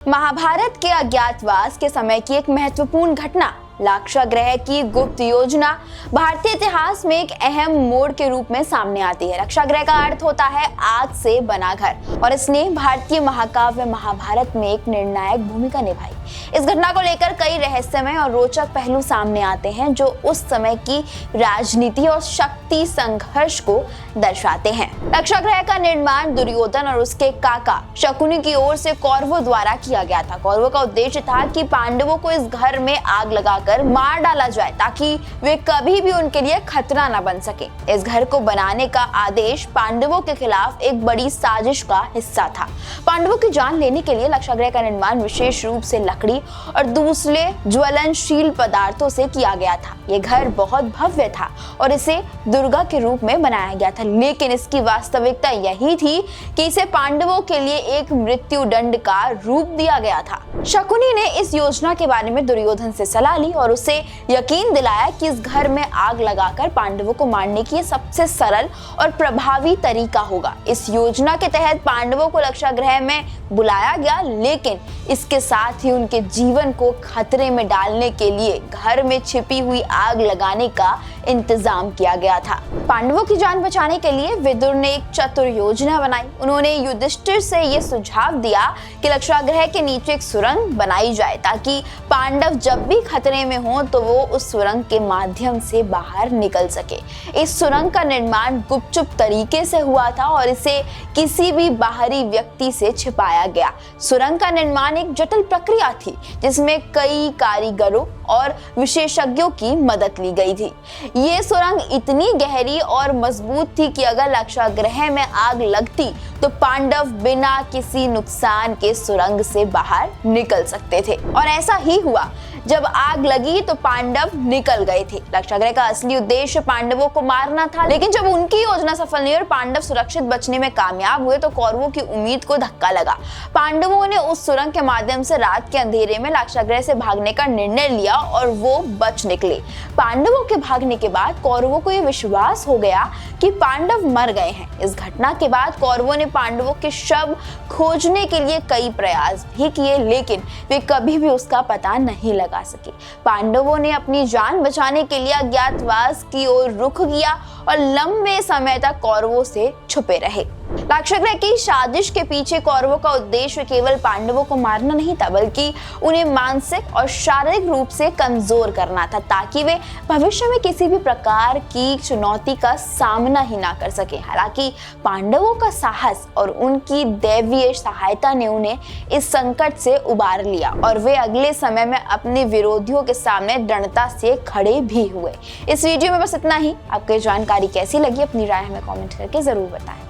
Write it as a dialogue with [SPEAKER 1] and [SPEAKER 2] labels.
[SPEAKER 1] महाभारत के अज्ञातवास के समय की एक महत्वपूर्ण घटना लाक्षागृह की गुप्त योजना भारतीय इतिहास में एक अहम मोड़ के रूप में सामने आती है। लाक्षागृह का अर्थ होता है आग से बना घर और इसने भारतीय महाकाव्य महाभारत में एक निर्णायक भूमिका निभाई। इस घटना को लेकर कई रहस्यमय और रोचक पहलू सामने आते हैं जो उस समय की राजनीति और शक्ति संघर्ष को दर्शाते हैं। लाक्षागृह का निर्माण दुर्योधन और उसके काका शकुनी की ओर से कौरवों द्वारा किया गया था। कौरवों का उद्देश्य था कि पांडवों को इस घर में आग लगाकर मार डाला जाए ताकि वे कभी भी उनके लिए खतरा न बन सके। इस घर को बनाने का आदेश पांडवों के खिलाफ एक बड़ी साजिश का हिस्सा था। पांडवों की जान लेने के लिए लाक्षागृह का निर्माण विशेष रूप से लकड़ी और दूसरे ज्वलनशील पदार्थों से किया गया था। ये घर बहुत भव्य था और इसे दुर्गा के रूप में बनाया गया था, लेकिन इसकी वास्तविकता यही थी कि इसे पांडवों के लिए एक मृत्यु दंड का रूप दिया गया था। शकुनी ने इस योजना के बारे में दुर्योधन से सलाह ली और उसे यकीन दिलाया कि इस घर में आग लगाकर पांडवों को मारने की सबसे सरल और प्रभावी तरीका होगा। इस योजना के तहत पांडवों को लाक्षागृह में बुलाया गया, लेकिन इसके साथ ही उनके जीवन को खतरे में डालने के लिए घर में छिपी हुई आग लगाने का इंतजाम किया गया था। पांडवों की जान बचाने के लिए विदुर ने एक चतुर योजना बनाई। उन्होंने युधिष्ठिर से यह सुझाव दिया कि लाक्षागृह के नीचे एक सुरंग बनाई जाए ताकि पांडव जब भी खतरे में हो तो वो उस सुरंग के माध्यम से बाहर निकल सके। इस सुरंग का निर्माण गुपचुप तरीके से हुआ था और इसे किसी भी बाहरी व्यक्ति से छिपाया गया। सुरंग का निर्माण एक जटिल प्रक्रिया थी जिसमें कई कारीगरों और विशेषज्ञों की मदद ली गई थी। ये सुरंग इतनी गहरी और मजबूत थी कि अगर लाक्षागृह में आग लगती तो पांडव बिना किसी नुकसान के सुरंग से बाहर निकल सकते थे और ऐसा ही हुआ। जब आग लगी तो पांडव निकल गए थे। लाक्षागृह का असली उद्देश्य पांडवों को मारना था, लेकिन जब उनकी योजना सफल नहीं और पांडव सुरक्षित बचने में कामयाब हुए तो कौरवों की उम्मीद को धक्का लगा। पांडवों ने उस सुरंग के माध्यम से रात के अंधेरे में लाक्षागृह से भागने का निर्णय लिया और वो बच निकले। पांडवों के भागने के बाद कौरवों को यह विश्वास हो गया कि पांडव मर गए हैं। इस घटना के बाद कौरवों ने पांडवों के शव खोजने के लिए कई प्रयास भी किए, लेकिन वे कभी भी उसका पता नहीं लगा सके। पांडवों ने अपनी जान बचाने के लिए अज्ञातवास की ओर रुख किया और लंबे समय तक कौरवों से छुपे रहे। लाक्षागृह की साजिश के पीछे कौरवों का उद्देश्य केवल पांडवों को मारना नहीं था, बल्कि उन्हें मानसिक और शारीरिक रूप से कमजोर करना था ताकि वे भविष्य में किसी भी प्रकार की चुनौती का सामना ही ना कर सके। हालांकि पांडवों का साहस और उनकी दैवीय सहायता ने उन्हें इस संकट से उबार लिया और वे अगले समय में अपने विरोधियों के सामने दृढ़ता से खड़े भी हुए। इस वीडियो में बस इतना ही। आपको जानकारी कैसी लगी अपनी राय हमें कमेंट करके जरूर बताएं।